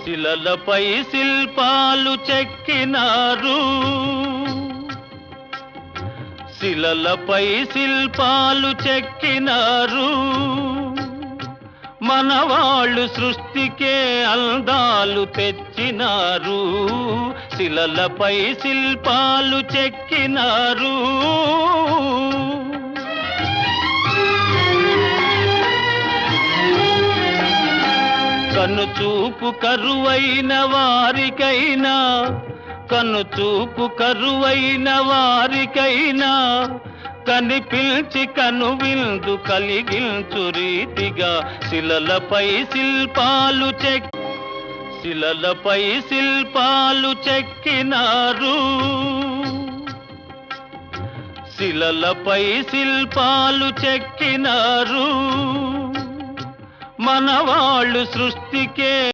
శిలలపై శిల్పాలు చెక్కినారు, శిలలపై శిల్పాలు చెక్కినారు. మనవాళ్ళు సృష్టికే అందాలు తెచ్చినారు, శిలలపై శిల్పాలు చెక్కినారు. కనుచూపు కరువైన వారికైనా, కనుచూపు కరువైన వారికైనా కనిపించి కనువిందు కలిగించు రీతిగా శిలలపై శిల్పాలు శిలలపై శిల్పాలు చెక్కినారు, శిలలపై శిల్పాలు చెక్కినారు. మనవాళ్ళు సృష్టికే